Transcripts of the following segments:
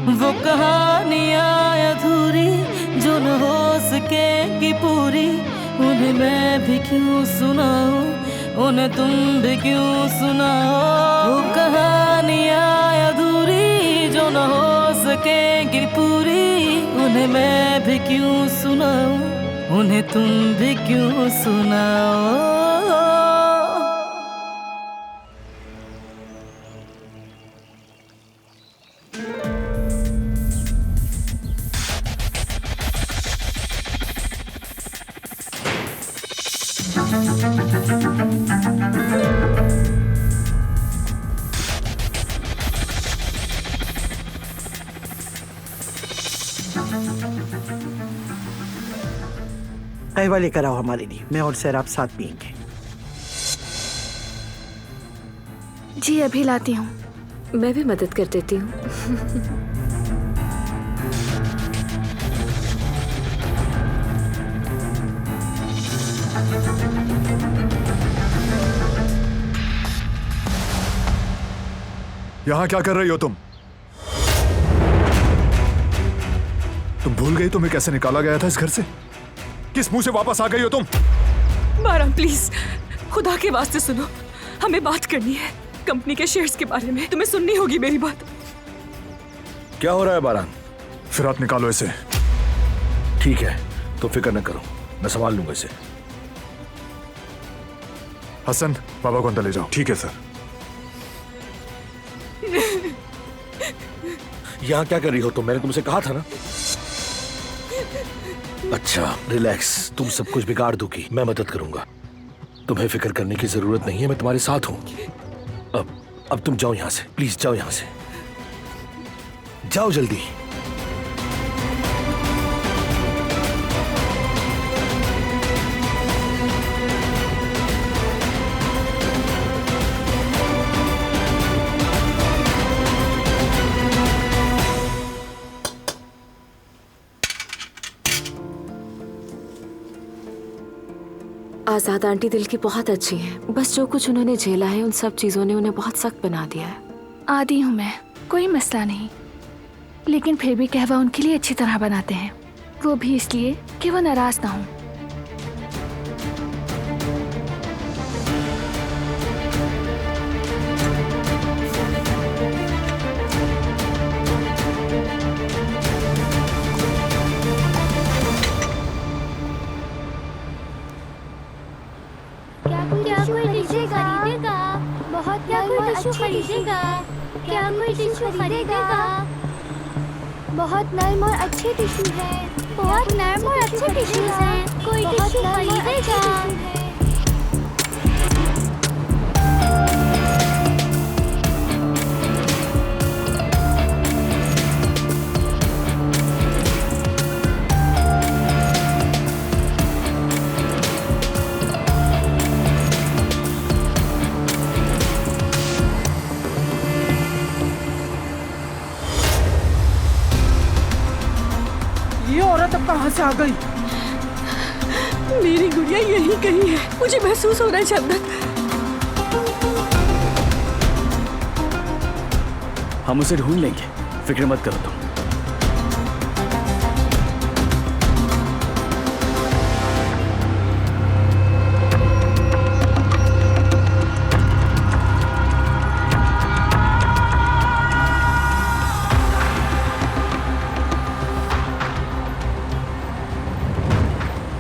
वो कहानियाँ अधूरी जो न हो सकेगी पूरी, उन्हें मैं भी क्यों सुनाऊं, उन्हें तुम भी क्यों सुनाओ। वो कहानियाँ अधूरी जो न हो सकेगी पूरी, उन्हें मैं भी क्यों सुनाऊं, उन्हें तुम भी क्यों सुनाओ। कहवा लेकर आओ हमारे लिए, मैं और सैराब साथ पियेंगे। जी अभी लाती हूँ। मैं भी मदद कर देती हूँ। यहाँ क्या कर रही हो तुम? भूल गई तुम्हें कैसे निकाला गया था इस घर से? किस मुंह से वापस आ गई हो तुम? बाराम प्लीज, खुदा के वास्ते सुनो, हमें बात करनी है कंपनी के शेयर्स के बारे में। तुम्हें सुननी होगी मेरी बात। क्या हो रहा है बारान? फिरात निकालो इसे। ठीक है, तो फिक्र न करो, मैं संभाल लूंगा इसे। हसन, बाबा को अंदर ले जाओ। ठीक है सर। यहाँ क्या कर रही हो तुम? मैंने तुमसे कहा था ना। अच्छा रिलैक्स, तुम सब कुछ बिगाड़ दोगी, मैं मदद करूंगा। तुम्हें फिक्र करने की जरूरत नहीं है, मैं तुम्हारे साथ हूं। अब तुम जाओ यहां से, प्लीज जाओ यहां से, जाओ जल्दी। आजाद आंटी दिल की बहुत अच्छी है, बस जो कुछ उन्होंने झेला है उन सब चीजों ने उन्हें बहुत सख्त बना दिया है। आदी हूँ मैं, कोई मसला नहीं, लेकिन फिर भी कहवा उनके लिए अच्छी तरह बनाते हैं, वो भी इसलिए कि वो नाराज ना हो। क्या कोई टिश्यू खरीदेगा? बहुत नर्म और अच्छे खरीदेगा। क्या कोई टिश्यू खरीदेगा? बहुत नर्म और अच्छे टिश्यू है। बहुत नर्म और अच्छे टिश्यूज हैं। कोई टिश्यू खरीदेगा? ये औरत अब कहाँ से आ गई? मेरी गुड़िया यहीं कहीं है, मुझे महसूस हो रहा है चंदन। हम उसे ढूंढ लेंगे, फिक्र मत करो तुम।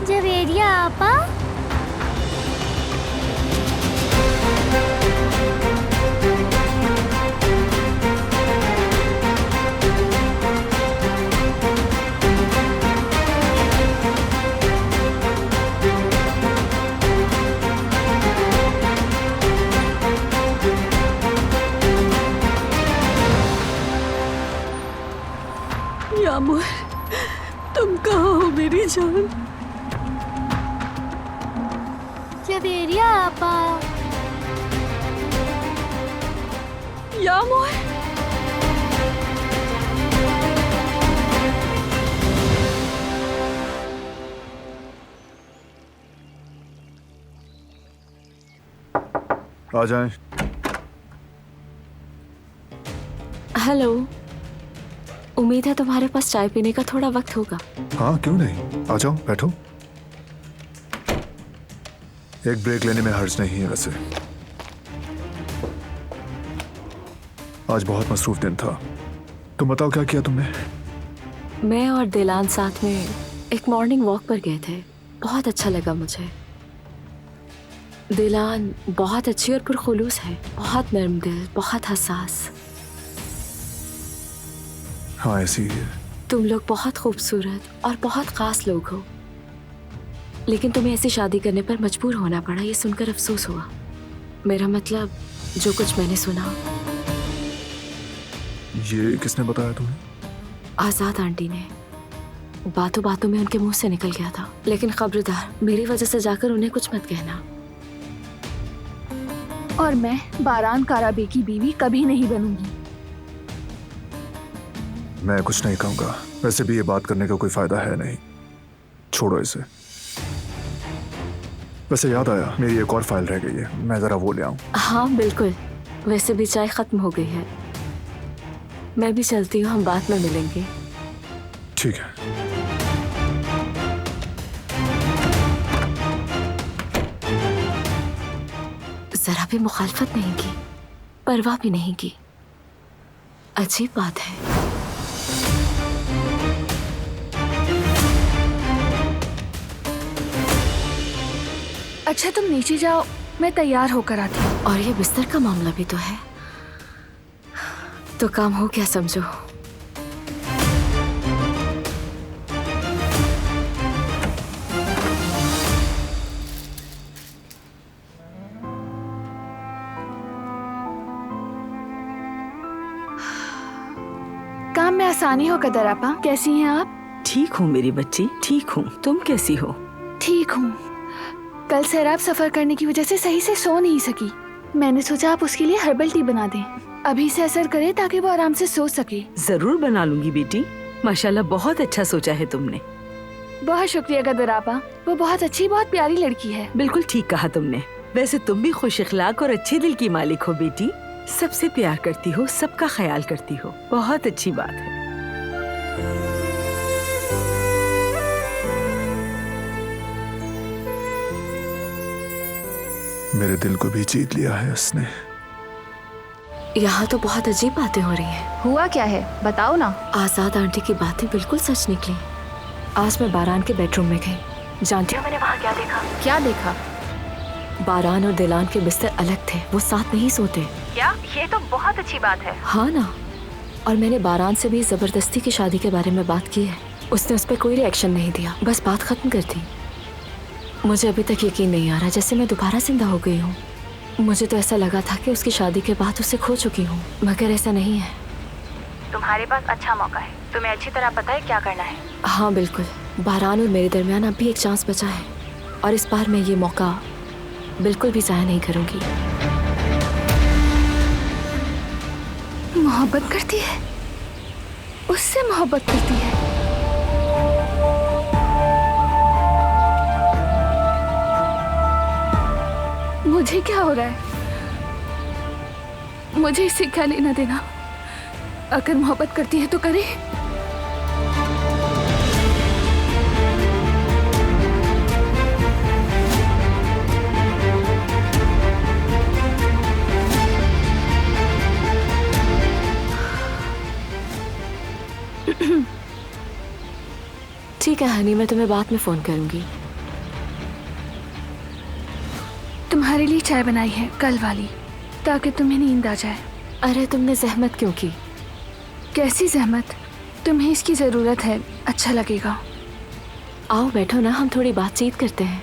जवेरिया आपा, यामुर, तुम कहाँ हो मेरी जान? जवेरिया आपा, यामुर, आ जाएं। हेलो। उम्मीद है तुम्हारे पास चाय पीने का थोड़ा वक्त होगा। हाँ क्यों नहीं, आ जाओ बैठो। एक ब्रेक लेने में हर्ज नहीं है वैसे। आज बहुत मसरूफ दिन था। तुम बताओ क्या किया तुमने? मैं और दिलान साथ में एक मॉर्निंग वॉक पर गए थे। बहुत अच्छा लगा मुझे। दिलान बहुत अच्छी और पुरखुलूस है, बहुत नर्म दिल, बहुत हसास। हाँ ऐसी ही है। तुम लोग बहुत खूबसूरत और बहुत खास लोग हो, लेकिन तुम्हें ऐसी शादी करने पर मजबूर होना पड़ा। ये सुनकर अफसोस हुआ। मेरा मतलब जो कुछ मैंने सुना। ये किसने बताया तुम्हें? आजाद आंटी ने। बातों बातों में उनके मुंह से निकल गया था। लेकिन खबरदार, मेरी वजह से जाकर उन्हें कुछ मत कहना। और मैं बारान काराबे की बीवी कभी नहीं बनूंगी। मैं कुछ नहीं कहूंगा। वैसे भी ये बात करने का कोई फायदा है नहीं, छोड़ो इसे। वैसे याद आया, मेरी एक और फाइल रह गई है, मैं जरा वो ले आऊं। हाँ बिल्कुल। वैसे भी चाय खत्म हो गई है। मैं भी चलती हूँ, हम बाद में मिलेंगे। ठीक है। जरा भी मुखालफत नहीं की, परवाह भी नहीं की। अजीब बात है। अच्छा तुम नीचे जाओ, मैं तैयार होकर आती हूँ। और ये बिस्तर का मामला भी तो है, तो काम हो क्या समझो। काम में आसानी हो कदर आपा। कैसी हैं आप? ठीक हूँ मेरी बच्ची, ठीक हूँ। तुम कैसी हो? ठीक हूँ। कल सैराब सफर करने की वजह से सही से सो नहीं सकी। मैंने सोचा आप उसके लिए हर्बल टी बना दें, अभी से असर करे ताकि वो आराम से सो सके। जरूर बना लूंगी बेटी। माशाल्लाह बहुत अच्छा सोचा है तुमने। बहुत शुक्रिया कदर आपा। वो बहुत अच्छी, बहुत प्यारी लड़की है। बिल्कुल ठीक कहा तुमने। वैसे तुम भी खुश इखलाक और अच्छे दिल की मालिक हो बेटी। सबसे प्यार करती हो, सबका ख्याल करती हो, बहुत अच्छी बात है। मेरे दिल को भी जीत लिया है उसने। यहाँ तो बहुत अजीब बातें हो रही हैं। हुआ क्या है बताओ ना। आजाद आंटी की बातें बिल्कुल सच निकली। आज मैं बारान के बेडरूम में गई। जानती हो मैंने वहाँ क्या देखा? क्या देखा? बारान और दिलान के बिस्तर अलग थे, वो साथ नहीं सोते। क्या? ये तो बहुत अच्छी बात है। हाँ ना। और मैंने बारान से भी जबरदस्ती की शादी के बारे में बात की है। उसने उस पर कोई रिएक्शन नहीं दिया, बस बात खत्म कर दी। मुझे अभी तक यकीन नहीं आ रहा जैसे मैं दोबारा जिंदा हो गई हूँ। मुझे तो ऐसा लगा था कि उसकी शादी के बाद उसे खो चुकी हूँ, मगर ऐसा नहीं है। तुम्हारे पास अच्छा मौका है, तुम्हें अच्छी तरह पता है क्या करना है। हाँ बिल्कुल। बारान और मेरे दरमियान अब भी एक चांस बचा है, और इस बार मैं ये मौका बिल्कुल भी ज़ाया नहीं करूँगी। मोहब्बत करती है, उससे मोहब्बत करती है। मुझे क्या हो रहा है? मुझे इससे क्या लेना देना? अगर मोहब्बत करती है तो करे। ठीक है हनी, मैं तुम्हें बाद में फोन करूंगी। तुम्हारे लिए चाय बनाई है कल वाली, ताकि तुम्हें नींद आ जाए। अरे तुमने जहमत क्यों की? कैसी जहमत? तुम्हें इसकी जरूरत है, अच्छा लगेगा। आओ बैठो ना, हम थोड़ी बातचीत करते हैं।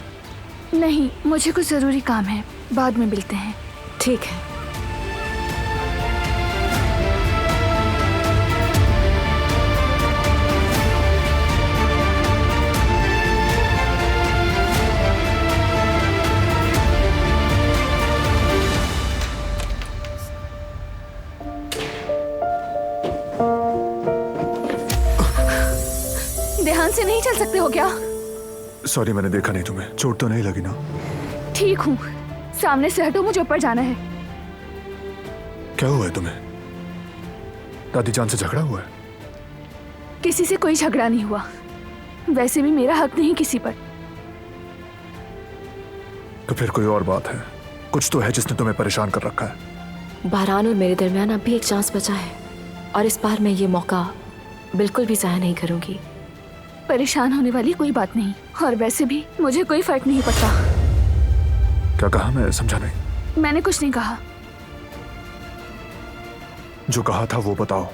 नहीं, मुझे कुछ जरूरी काम है, बाद में मिलते हैं। ठीक है। ध्यान से नहीं चल सकते हो क्या? सॉरी, मैंने देखा नहीं तुम्हें। चोट तो नहीं लगी ना? ठीक हूँ, सामने से हटो, मुझे ऊपर जाना है। क्या हुआ है तुम्हें? दादी जान से झगड़ा हुआ है? किसी से कोई झगड़ा नहीं हुआ। वैसे भी मेरा हक नहीं किसी पर। तो फिर कोई और बात है? कुछ तो है जिसने तुम्हें परेशान कर रखा है। बारान और मेरे दरमियान अब भी एक चांस बचा है और इस बार मैं ये मौका बिल्कुल भी ज़ाया नहीं करूंगी। परेशान होने वाली कोई बात नहीं, और वैसे भी मुझे कोई फर्क नहीं पड़ता। क्या कहा? मैं समझा नहीं। मैंने कुछ नहीं कहा। जो कहा था वो बताओ।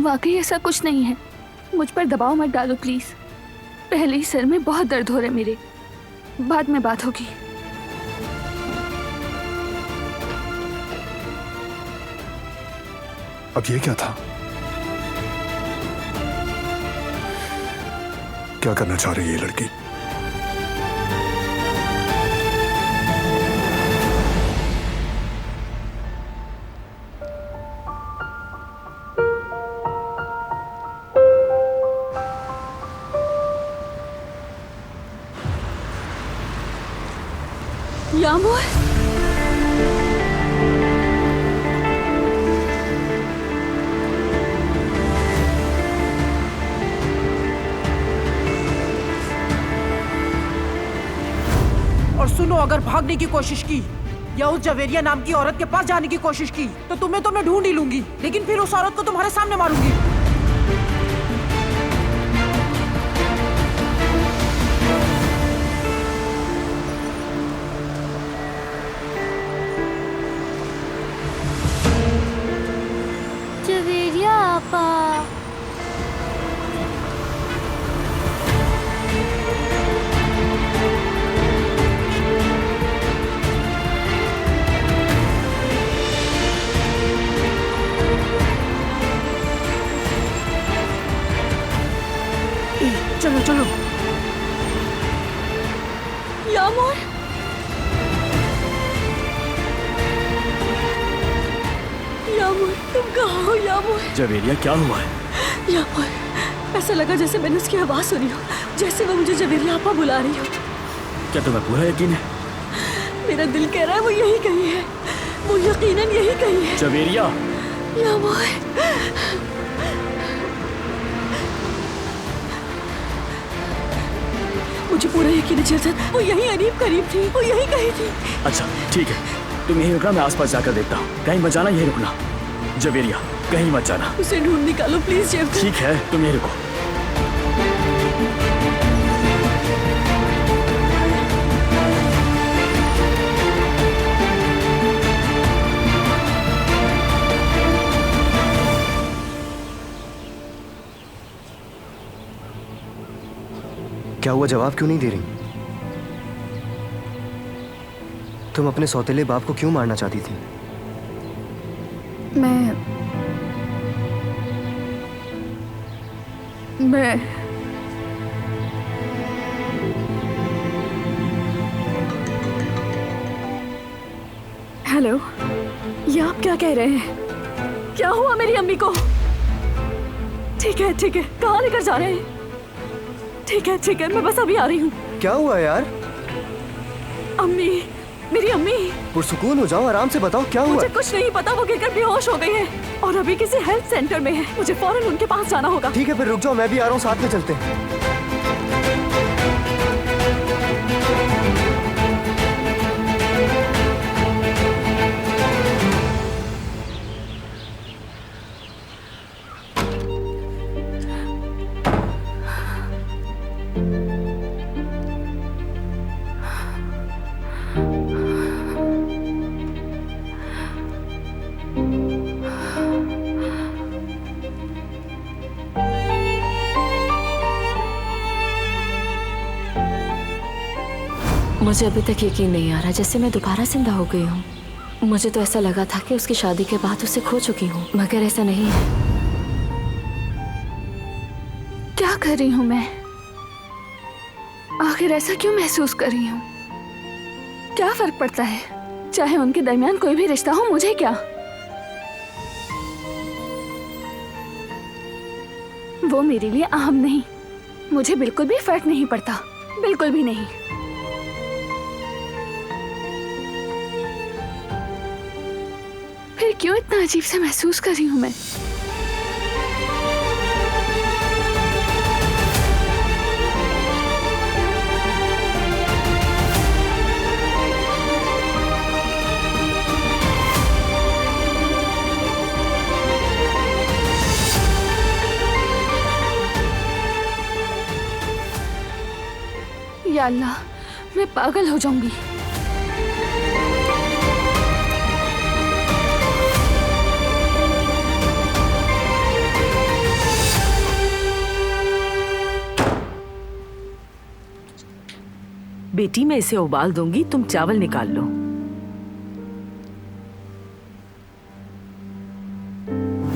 वाकई ऐसा कुछ नहीं है। मुझ पर दबाव मत डालो प्लीज। पहले ही सर में बहुत दर्द हो रहा है मेरे। बाद में बात होगी। अब ये क्या था? क्या करना चाह रही है ये लड़की? यामोर, और सुनो, अगर भागने की कोशिश की या उस जवेरिया नाम की औरत के पास जाने की कोशिश की तो तुम्हें तो मैं ढूंढ ही लूंगी, लेकिन फिर उस औरत को तुम्हारे सामने मारूंगी। जवेरिया आपा, चलो चलो। यामोर, यामोर, तुम कहाँ हो यामोर? जवेरिया, क्या हुआ है? यामोर, ऐसा लगा जैसे मैंने उसकी आवाज सुनी हो, जैसे वो मुझे जवेरिया आपा बुला रही हो। क्या तुम्हें पूरा यकीन है? मेरा दिल कह रहा है वो यही कही है, वो यकीनन यही कही है। जवेरिया, यामोर, मुझे पूरा यकीन है चेतन, वो यही अनीब करीब थी, वो यही कही थी। अच्छा ठीक है, तुम यहीं रुकना, मैं आसपास जाकर देखता हूँ। कहीं मत जाना, यहीं रुकना। जवेरिया, कहीं मत जाना। उसे ढूंढ निकालो प्लीज चेतन। ठीक है, तुम यहीं रुको। क्या हुआ? जवाब क्यों नहीं दे रही? तुम अपने सौतेले बाप को क्यों मारना चाहती थी? मैं हेलो, ये आप क्या कह रहे हैं? क्या हुआ मेरी अम्मी को? ठीक है, कहाँ लेकर जा रहे हैं? ठीक है, मैं बस अभी आ रही हूँ। क्या हुआ यार? अम्मी, मेरी अम्मी। पुरसुकून हो जाओ, आराम से बताओ क्या हुआ? मुझे कुछ नहीं पता, वो गिरकर बेहोश हो गई है और अभी किसी हेल्थ सेंटर में है। मुझे फौरन उनके पास जाना होगा। ठीक है, फिर रुक जाओ, मैं भी आ रहा हूँ, साथ में चलते हैं। मुझे अभी तक यकीन नहीं आ रहा जैसे मैं दोबारा जिंदा हो गई हूँ। मुझे तो ऐसा लगा था कि उसकी शादी के बाद उसे खो चुकी हूँ, मगर ऐसा नहीं है। क्या कर रही हूँ मैं? आखिर ऐसा क्यों महसूस कर रही हूँ? क्या फर्क पड़ता है? चाहे उनके दरमियान कोई भी रिश्ता हो, मुझे क्या? वो मेरे लिए अहम नहीं। मुझे बिल्कुल भी फर्क नहीं पड़ता, बिल्कुल भी नहीं। फिर क्यों इतना अजीब सा महसूस कर रही हूँ मैं? या अल्लाह, मैं पागल हो जाऊंगी। बेटी मैं इसे उबाल दूंगी, तुम चावल निकाल लो।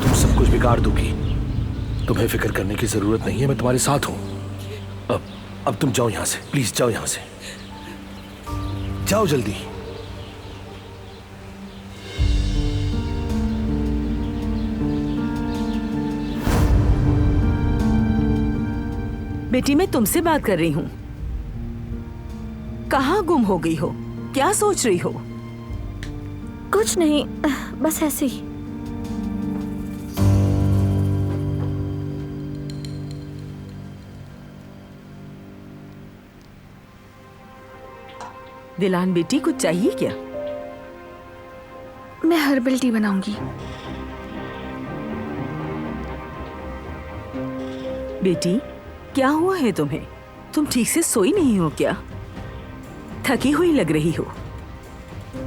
तुम सब कुछ बिगाड़ दोगी। तुम्हें फिक्र करने की जरूरत नहीं है, मैं तुम्हारे साथ हूं। अब तुम जाओ यहां से, प्लीज जाओ यहां से, जाओ जल्दी। बेटी मैं तुमसे बात कर रही हूँ। कहाँ गुम हो गई हो? क्या सोच रही हो? कुछ नहीं, बस ऐसे ही। दिलान बेटी कुछ चाहिए क्या? मैं हर्बल टी बनाऊंगी। बेटी क्या हुआ है तुम्हें? तुम ठीक से सोई नहीं हो क्या? थकी हुई लग रही हो।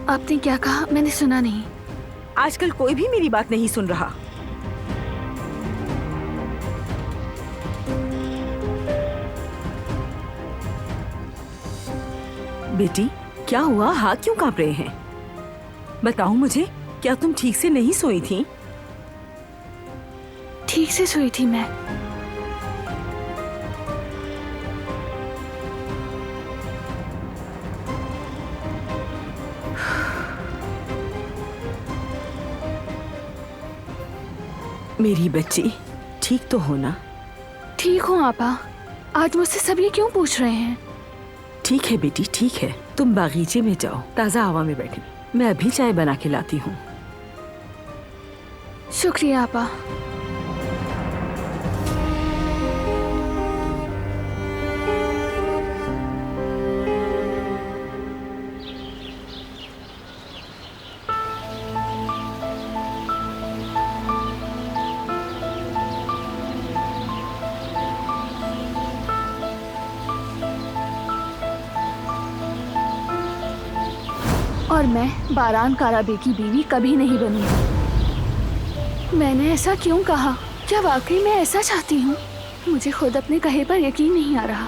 आपने क्या कहा? मैंने सुना नहीं। आजकल कोई भी मेरी बात नहीं सुन रहा। बेटी क्या हुआ? हाथ क्यों कांप रहे हैं? बताओ मुझे, क्या तुम ठीक से नहीं सोई थी? ठीक से सोई थी मैं। मेरी बच्ची ठीक तो हो ना? ठीक हूँ आपा। आज मुझसे सब ये क्यों पूछ रहे हैं? ठीक है बेटी, ठीक है। तुम बागीचे में जाओ, ताजा हवा में बैठी। मैं अभी चाय बना के लाती हूँ। शुक्रिया आपा। और मैं बारान काराबे की बीवी कभी नहीं बनूंगी। मैंने ऐसा क्यों कहा? क्या वाकई मैं ऐसा चाहती हूँ? मुझे खुद अपने कहे पर यकीन नहीं आ रहा।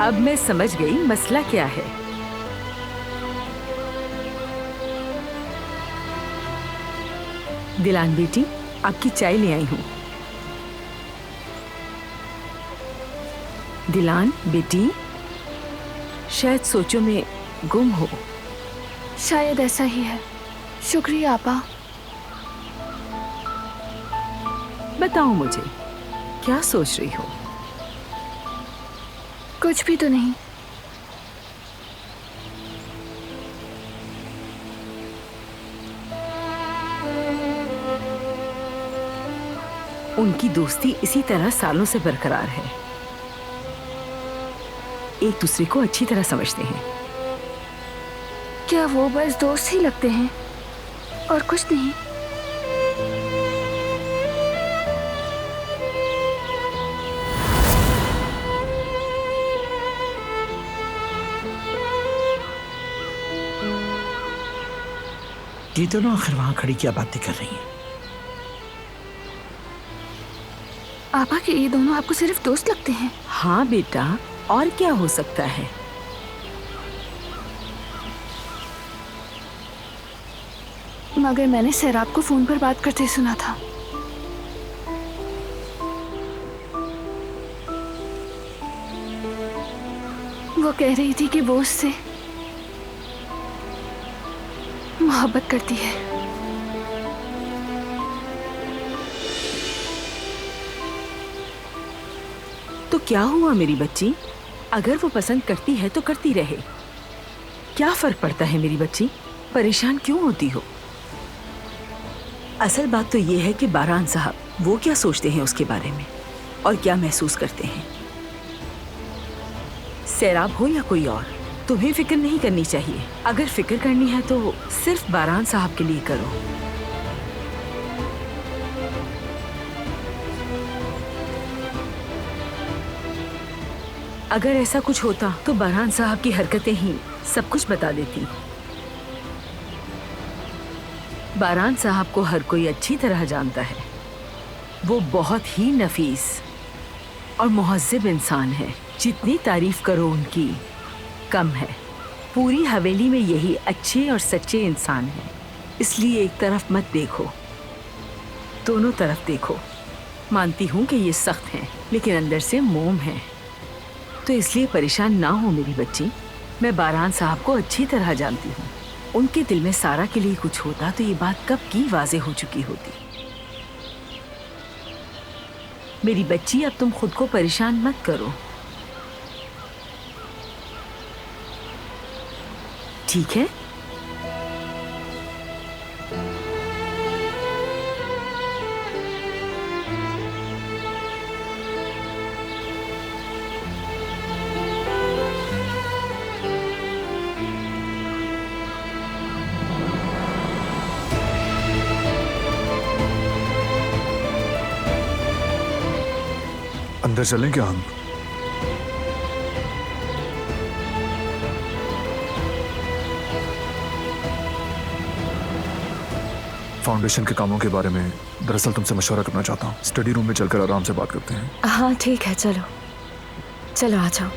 अब मैं समझ गई मसला क्या है। दिलान बेटी, आपकी चाय ले आई हूं। दिलान बेटी, शायद सोचों में गुम हो। शायद ऐसा ही है। शुक्रिया आपा। बताओ मुझे, क्या सोच रही हो? कुछ भी तो नहीं। उनकी दोस्ती इसी तरह सालों से बरकरार है। एक दूसरे को अच्छी तरह समझते हैं। क्या वो बस दोस्त ही लगते हैं और कुछ नहीं? ये दोनों आखिर वहां खड़ी क्या बातें कर रही हैं? आपा के ये दोनों आपको सिर्फ दोस्त लगते हैं? हाँ बेटा, और क्या हो सकता है? मगर मैंने सैराब को फोन पर बात करते सुना था। वो कह रही थी कि वो उससे मोहब्बत करती है। तो क्या हुआ मेरी बच्ची? अगर वो पसंद करती है तो करती रहे, क्या फर्क पड़ता है मेरी बच्ची? परेशान क्यों होती हो? असल बात तो ये है कि बारान साहब वो क्या सोचते हैं उसके बारे में और क्या महसूस करते हैं। सैराब हो या कोई और, तुम्हें फिक्र नहीं करनी चाहिए। अगर फिक्र करनी है तो सिर्फ बारान साहब के लिए करो। अगर ऐसा कुछ होता तो बारान साहब की हरकतें ही सब कुछ बता देती। बारान साहब को हर कोई अच्छी तरह जानता है। वो बहुत ही नफीस और मुहज्जिब इंसान है। जितनी तारीफ करो उनकी कम है। पूरी हवेली में यही अच्छे और सच्चे इंसान हैं। इसलिए एक तरफ मत देखो, दोनों तरफ देखो। मानती हूँ कि ये सख्त हैं, लेकिन अंदर से मोम है। तो इसलिए परेशान ना हो मेरी बच्ची। मैं बारान साहब को अच्छी तरह जानती हूँ। उनके दिल में सारा के लिए कुछ होता तो ये बात कब की वाज़े हो चुकी होती। मेरी बच्ची, अब तुम खुद को परेशान मत करो, ठीक है? अंदर चलें क्या हम? फाउंडेशन के कामों के बारे में दरअसल तुमसे मशवरा करना चाहता हूँ। स्टडी रूम में चलकर आराम से बात करते हैं। हाँ ठीक है, चलो चलो आ जाओ।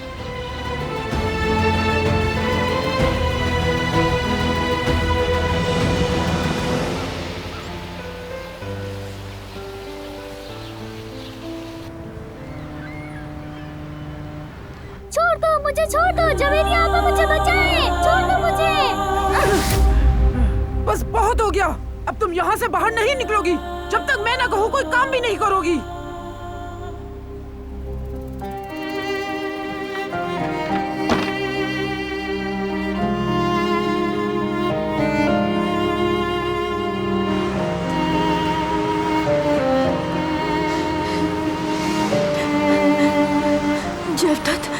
छोड़ दो मुझे, छोड़ दो जवेरिया, आप मुझे बचाएं, छोड़ दो मुझे। बस बहुत हो गया। अब तुम यहाँ से बाहर नहीं निकलोगी जब तक मैं ना कहूँ। कोई काम भी नहीं करोगी।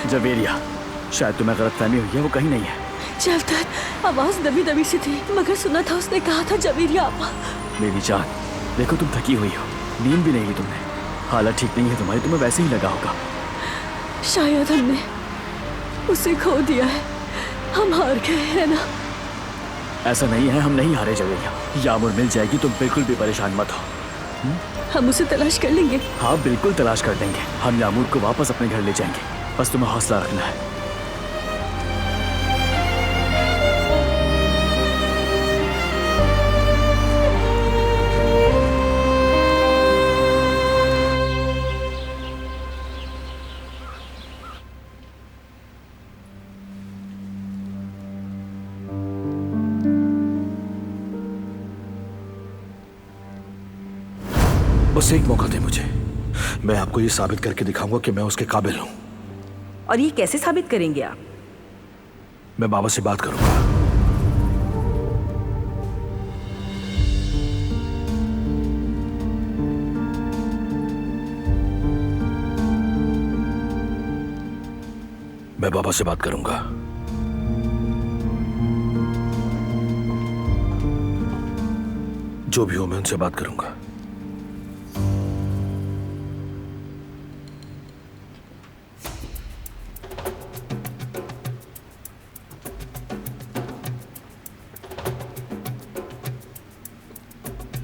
जवेरिया, शायद तुम्हें गलतफहमी हुई है, वो कहीं नहीं है। जवदत, आवाज दबी दबी सी थी, मगर सुना था उसने कहा था जवेरिया आपा। मेरी जान, देखो तुम थकी हुई हो, नींद भी नहीं ली तुमने, हालत ठीक नहीं है तुम्हारी, तुम्हें वैसे ही लगा होगा। शायद हमने उसे खो दिया है, हम हार गए हैं ना। ऐसा नहीं है, हम नहीं हारे जवेरिया। यामुर मिल जाएगी, तुम बिल्कुल भी परेशान मत हो। हम उसे तलाश कर लेंगे। हाँ बिल्कुल तलाश कर देंगे। हम यामुर को वापस अपने घर ले जाएंगे, बस तुम्हें हौसला रखना है। बस एक मौका दे मुझे, मैं आपको ये साबित करके दिखाऊंगा कि मैं उसके काबिल हूं। और ये कैसे साबित करेंगे आप? मैं बाबा से बात करूंगा। मैं बाबा से बात करूंगा। जो भी हो मैं उनसे बात करूंगा।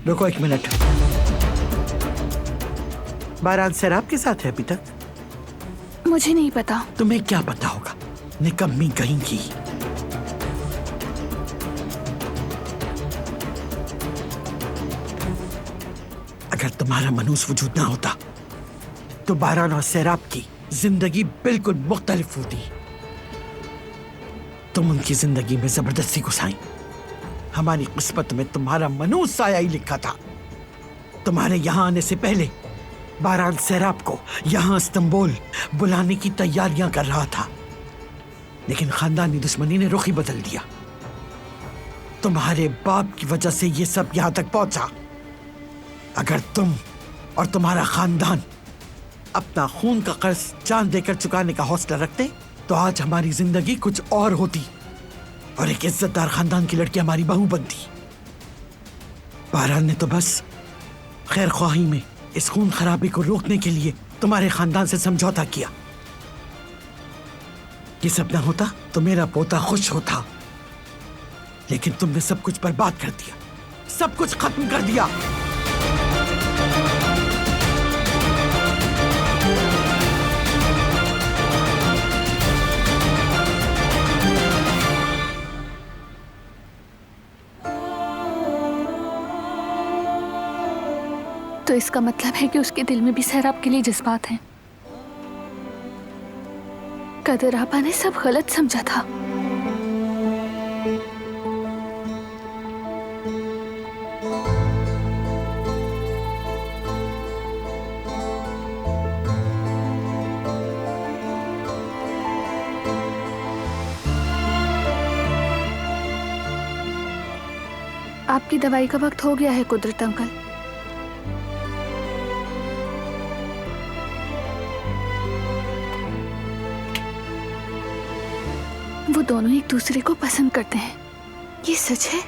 रुको एक मिनट। बारान सैराब के साथ है अभी तक? मुझे नहीं पता। तुम्हें क्या पता होगा, निकम्मी कहीं की। अगर तुम्हारा मनूस वजूद ना होता तो बारान और सैराब की जिंदगी बिल्कुल मुख्तलिफ होती। तुम उनकी जिंदगी में जबरदस्ती घुसाई। हमारी किस्मत में तुम्हारा मनूस आया ही लिखा था। तुम्हारे यहां आने से पहले बारान सैराब को यहाँ इस्तांबुल बुलाने की तैयारियां कर रहा था, लेकिन खानदानी दुश्मनी ने रुख ही बदल दिया। तुम्हारे बाप की वजह से ये सब यहाँ तक पहुंचा। अगर तुम और तुम्हारा खानदान अपना खून का कर्ज जान देकर चुकाने का हौसला रखते तो आज हमारी जिंदगी कुछ और होती और एक इज्जतदार खानदान की लड़की हमारी बहू बनती। बारान ने तो बस खैर ख्वाही में इस खून खराबे को रोकने के लिए तुम्हारे खानदान से समझौता किया। ये सब ना होता तो मेरा पोता खुश होता, लेकिन तुमने सब कुछ बर्बाद कर दिया, सब कुछ खत्म कर दिया। तो इसका मतलब है कि उसके दिल में भी सैराब के लिए जज्बात हैं। कदर आपा ने सब गलत समझा था। आपकी दवाई का वक्त हो गया है कुदरत अंकल। वो दोनों एक दूसरे को पसंद करते हैं, ये सच है।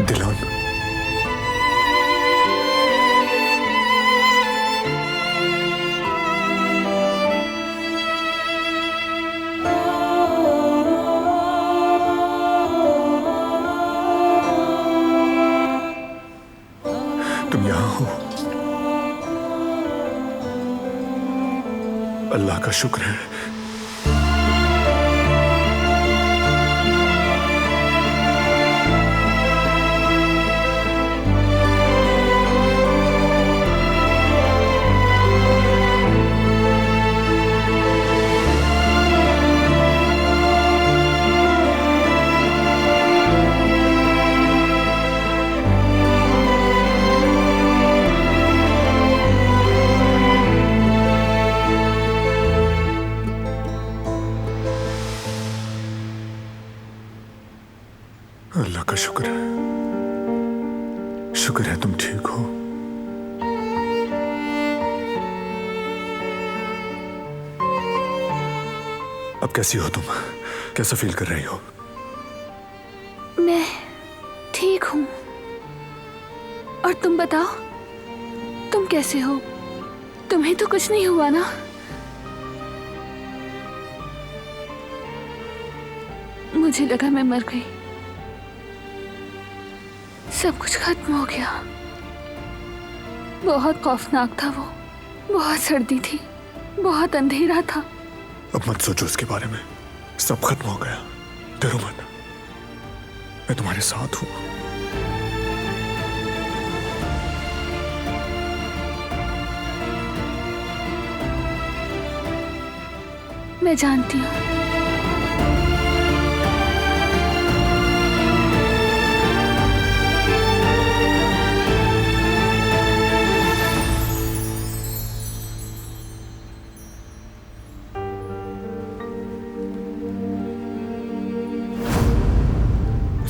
दिलान, तुम यहां हो। अल्लाह का शुक्र है। अल्लाह का शुक्र है, शुक्र है तुम ठीक हो। अब कैसी हो तुम? कैसा फील कर रही हो? मैं ठीक हूँ। और तुम बताओ, तुम कैसे हो? तुम्हें तो कुछ नहीं हुआ ना? मुझे लगा मैं मर गई। सब कुछ खत्म हो गया। बहुत खौफनाक था वो, बहुत सर्दी थी, बहुत अंधेरा था। अब मत सोचो इसके बारे में, सब खत्म हो गया। डरो मत, मैं तुम्हारे साथ हूं। मैं जानती हूँ।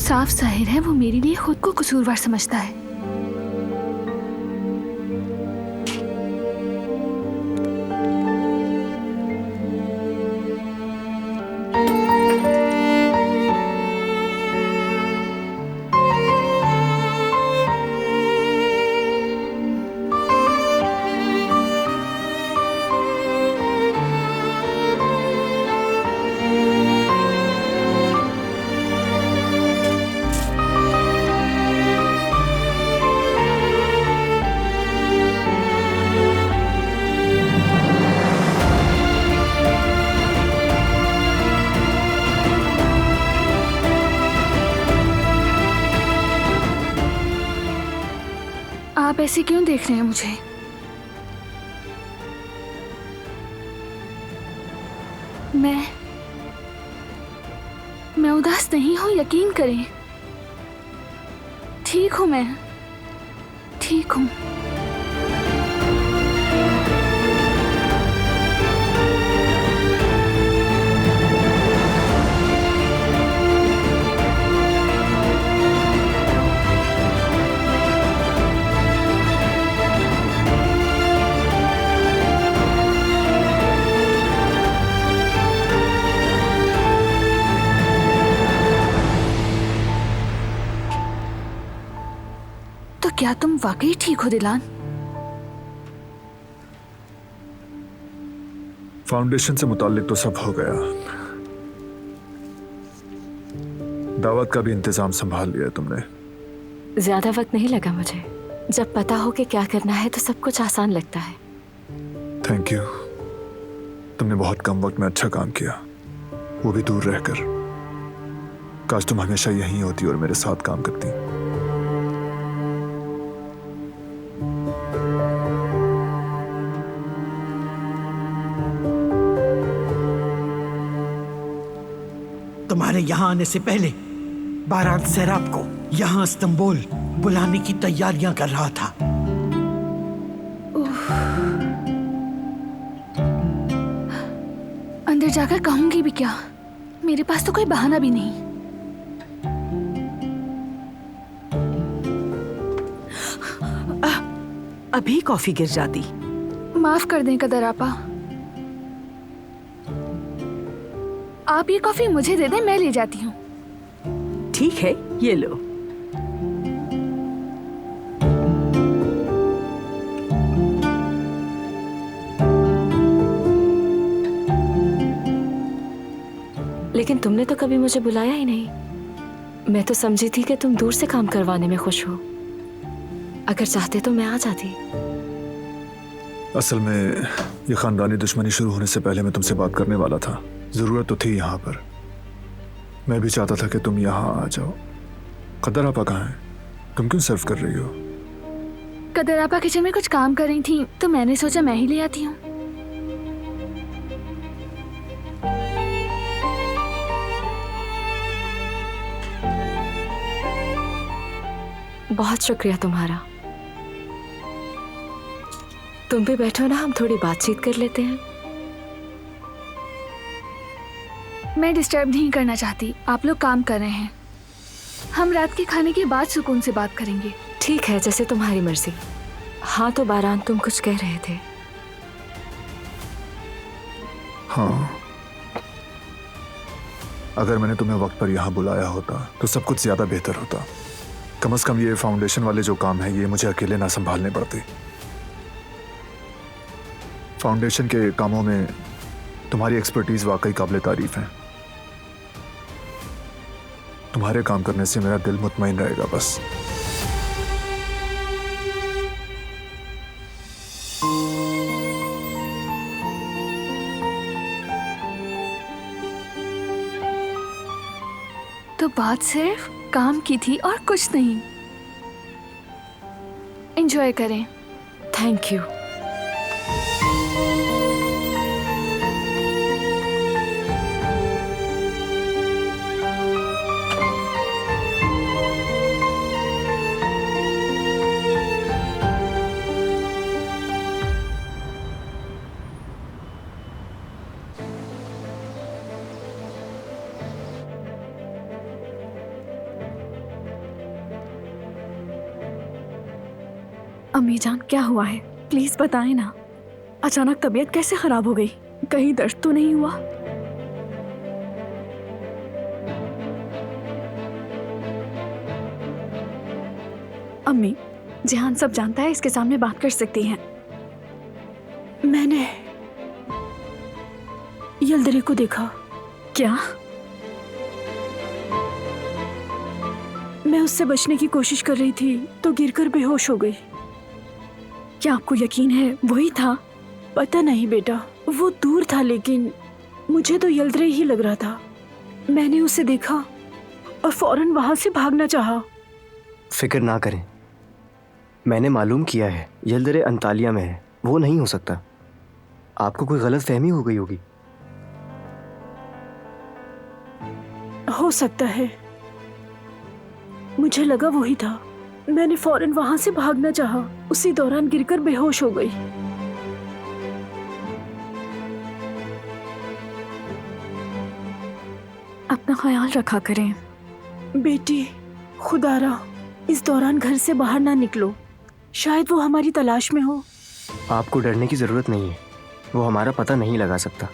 साफ जाहिर है वो मेरे लिए खुद को कसूरवार समझता है। ऐसे क्यों देख रहे हैं मुझे? मैं उदास नहीं हूँ, यकीन करें। ठीक हूँ, मैं ठीक हूँ। क्या तुम वाकई ठीक हो दिलान? फाउंडेशन से मुताल्लिक तो सब हो गया। दावत का भी इंतजाम संभाल लिया तुमने। ज्यादा वक्त नहीं लगा मुझे। जब पता हो कि क्या करना है तो सब कुछ आसान लगता है। Thank you. तुमने बहुत कम वक्त में अच्छा काम किया, वो भी दूर रहकर। काश तुम हमेशा यहीं होती और मेरे साथ काम करती। तुम्हारे यहाँ आने से पहले बारान सैराब को यहाँ इस्तांबुल बुलाने की तैयारियां कर रहा था। अंदर जाकर कहूंगी भी क्या? मेरे पास तो कोई बहाना भी नहीं। अभी कॉफी गिर जाती। माफ कर दें कदर आपा। आप ये कॉफी मुझे दे दें, मैं ले जाती हूँ। ठीक है, ये लो। लेकिन तुमने तो कभी मुझे बुलाया ही नहीं। मैं तो समझी थी कि तुम दूर से काम करवाने में खुश हो। अगर चाहते तो मैं आ जाती। असल में ये खानदानी दुश्मनी शुरू होने से पहले मैं तुमसे बात करने वाला था। जरूरत तो थी यहाँ पर। मैं भी चाहता था कि तुम यहाँ आ जाओ। कदर आपा कहाँ है? तुम क्यों सर्व कर रही हो? कदर आपा किचन में कुछ काम कर रही थी तो मैंने सोचा मैं ही ले आती हूँ। बहुत शुक्रिया तुम्हारा। तुम भी बैठो ना, हम थोड़ी बातचीत कर लेते हैं। मैं डिस्टर्ब नहीं करना चाहती। आप लोग काम कर रहे हैं। हम रात के खाने के बाद सुकून से बात करेंगे। ठीक है, जैसे तुम्हारी मर्जी। हाँ तो बारान, तुम कुछ कह रहे थे। हाँ, अगर मैंने तुम्हें वक्त पर यहाँ बुलाया होता तो सब कुछ ज्यादा बेहतर होता। कम से कम ये फाउंडेशन वाले जो काम है ये मुझे अकेले ना संभालने पड़ते। फाउंडेशन के कामों में तुम्हारी एक्सपर्टीज वाकई काबिल तारीफ है। तुम्हारे काम करने से मेरा दिल मुतमईन रहेगा बस। तो बात सिर्फ काम की थी और कुछ नहीं। एंजॉय करें। Thank you. अम्मी जान, क्या हुआ है? प्लीज बताएं ना। अचानक तबीयत कैसे खराब हो गई? कहीं दर्द तो नहीं हुआ? अम्मी, जिहान सब जानता है, इसके सामने बात कर सकती हैं। मैंने यल्दरी को देखा। क्या? मैं उससे बचने की कोशिश कर रही थी तो गिरकर बेहोश हो गई। क्या आपको यकीन है वही था? पता नहीं बेटा, वो दूर था लेकिन मुझे तो यल्दरे ही लग रहा था। मैंने उसे देखा और फौरन वहां से भागना चाहा। फिक्र ना करें, मैंने मालूम किया है, यलदरे अंतालिया में है, वो नहीं हो सकता। आपको कोई गलत फहमी हो गई होगी। हो सकता है, मुझे लगा वही था। मैंने फौरन वहां से भागना चाहा, उसी दौरान गिरकर बेहोश हो गई। अपना ख्याल रखा करें। बेटी, खुदारा इस दौरान घर से बाहर ना निकलो, शायद वो हमारी तलाश में हो। आपको डरने की जरूरत नहीं है, वो हमारा पता नहीं लगा सकता।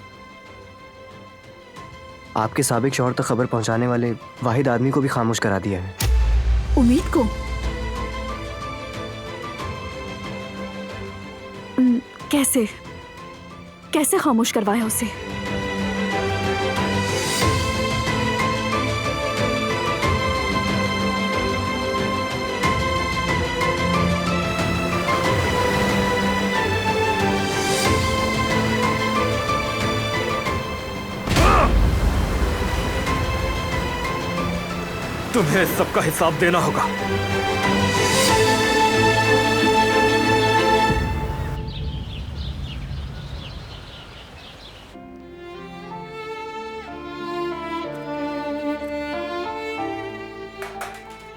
आपके साबिक शौहर तक खबर पहुंचाने वाले वाहिद आदमी को भी खामोश करा दिया है। उम्मीद को? कैसे कैसे खामोश करवाया उसे? तुम्हें सबका हिसाब देना होगा।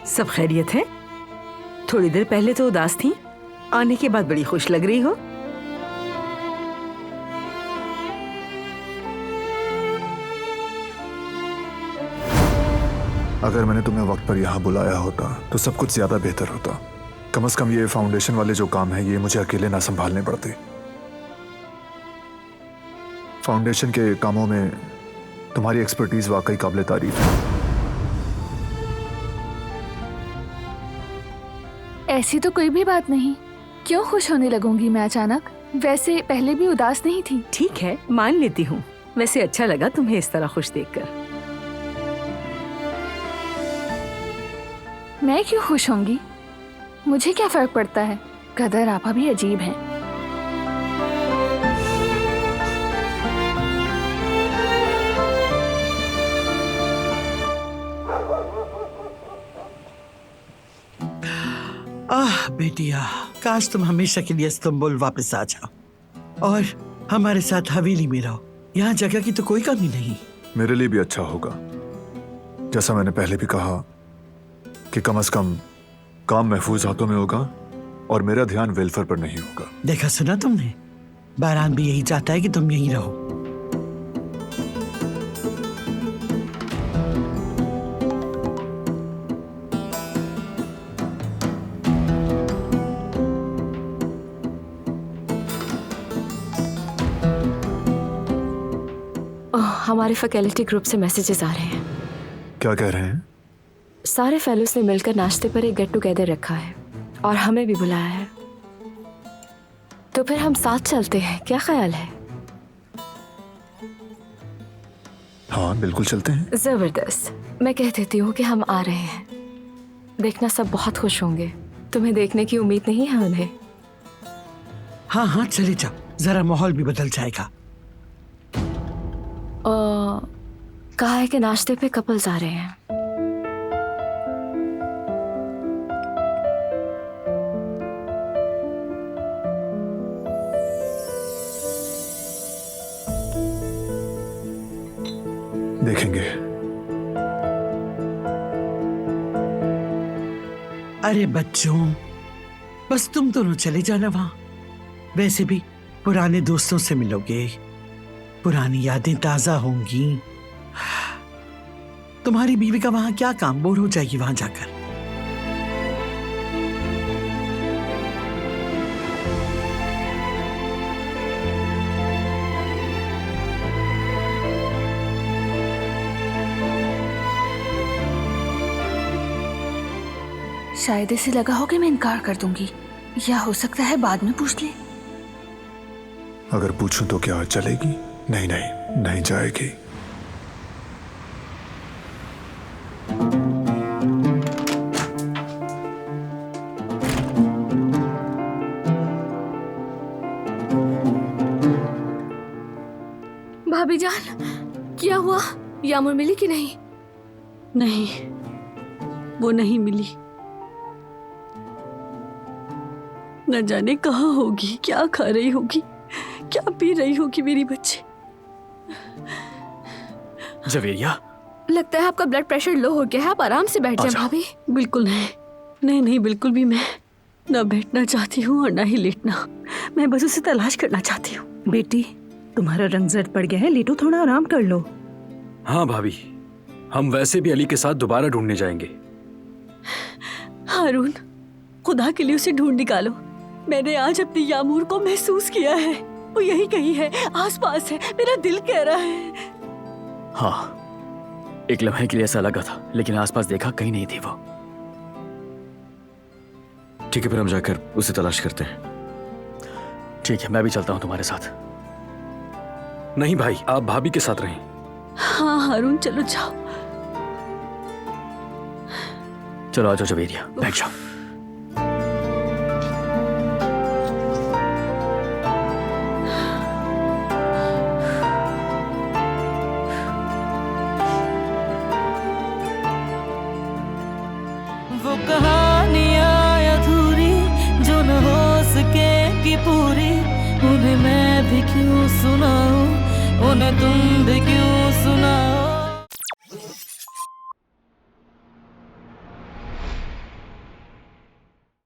सब खैरियत है? थोड़ी देर पहले तो उदास थी, आने के बाद बड़ी खुश लग रही हो। अगर मैंने तुम्हें वक्त पर यहाँ बुलाया होता तो सब कुछ ज्यादा बेहतर होता। कम से कम ये फाउंडेशन वाले जो काम है ये मुझे अकेले ना संभालने पड़ते। फाउंडेशन के कामों में तुम्हारी एक्सपर्टीज वाकई काबिल तारीफ है। ऐसी तो कोई भी बात नहीं, क्यों खुश होने लगूंगी मैं अचानक? वैसे पहले भी उदास नहीं थी। ठीक है, मान लेती हूँ। वैसे अच्छा लगा तुम्हें इस तरह खुश देखकर। मैं क्यों खुश होंगी? मुझे क्या फर्क पड़ता है? कदर आपा भी अजीब हैं। आह बेटिया, काश तुम हमेशा के लिए इस्तांबुल वापस आ जाओ और हमारे साथ हवेली में रहो। यहाँ जगह की तो कोई कमी नहीं। मेरे लिए भी अच्छा होगा। जैसा मैंने पहले भी कहा कि कम से कम काम महफूज हाथों में होगा और मेरा ध्यान वेलफेयर पर नहीं होगा। देखा सुना तुमने? बारान भी यही चाहता है कि तुम यहीं रहो। हमारे फैकल्टी ग्रुप से मैसेजेस आ रहे हैं। क्या कह रहे हैं? सारे फेलोज ने मिलकर नाश्ते पर एक गेट टुगेदर रखा है और हमें भी बुलाया है। तो फिर हम साथ चलते हैं, क्या ख्याल है? हाँ बिल्कुल चलते हैं। जबरदस्त। मैं कह देती हूँ कि हम आ रहे हैं। देखना सब बहुत खुश होंगे। तुम्हें देखने की उम्मीद नहीं है उन्हें? हाँ हाँ चले जाओ, जरा माहौल भी बदल जाएगा। कहा है कि नाश्ते पे कपल्स आ रहे हैं। देखेंगे। अरे बच्चों, बस तुम दोनों चले जाना वहां। वैसे भी पुराने दोस्तों से मिलोगे, पुरानी यादें ताजा होंगी। तुम्हारी बीवी का वहां क्या काम, बोर हो जाएगी वहां जाकर। शायद इसे लगा हो कि मैं इनकार कर दूंगी, या हो सकता है बाद में पूछ ले। अगर पूछूं तो क्या चलेगी? नहीं नहीं, नहीं जाएगी। भाभी जान, क्या हुआ? यामुर मिली कि नहीं? नहीं, वो नहीं मिली। न जाने कहाँ होगी, क्या खा रही होगी, क्या पी रही होगी मेरी बच्ची। जवेरिया, लगता है आपका ब्लड प्रेशर लो हो गया है, आप आराम से बैठ जाएं भाभी। बिल्कुल नहीं, नहीं नहीं, बिल्कुल भी मैं ना बैठना चाहती हूँ और ना ही लेटना। मैं बस उसे तलाश करना चाहती हूँ। बेटी, तुम्हारा रंग जर्द पड़ गया है, लेटो, थोड़ा आराम कर लो। हाँ भाभी, हम वैसे भी अली के साथ दोबारा ढूंढने जाएंगे। हारून, खुदा के लिए उसे ढूंढ निकालो। मैंने आज अपनी यामूर को महसूस किया है, वो यही कहीं है, आसपास है, मेरा दिल कह रहा है। हाँ, एक लम्हे के लिए ऐसा लगा था, लेकिन आसपास देखा कहीं नहीं थी वो। ठीक है, फिर हम जाकर उसे तलाश करते हैं। ठीक है, मैं भी चलता हूँ तुम्हारे साथ। नहीं भाई, आप भाभी के साथ रहें। हाँ हारून, चलो जाओ। चलो आ जाओ जवेरिया, बैठ जाओ। वो कहानियाँ अधूरी जो न हो सके कि पूरी, उन्हें मैं भी क्यों सुनाऊं, उन्हें तुम भी क्यों सुनाओ।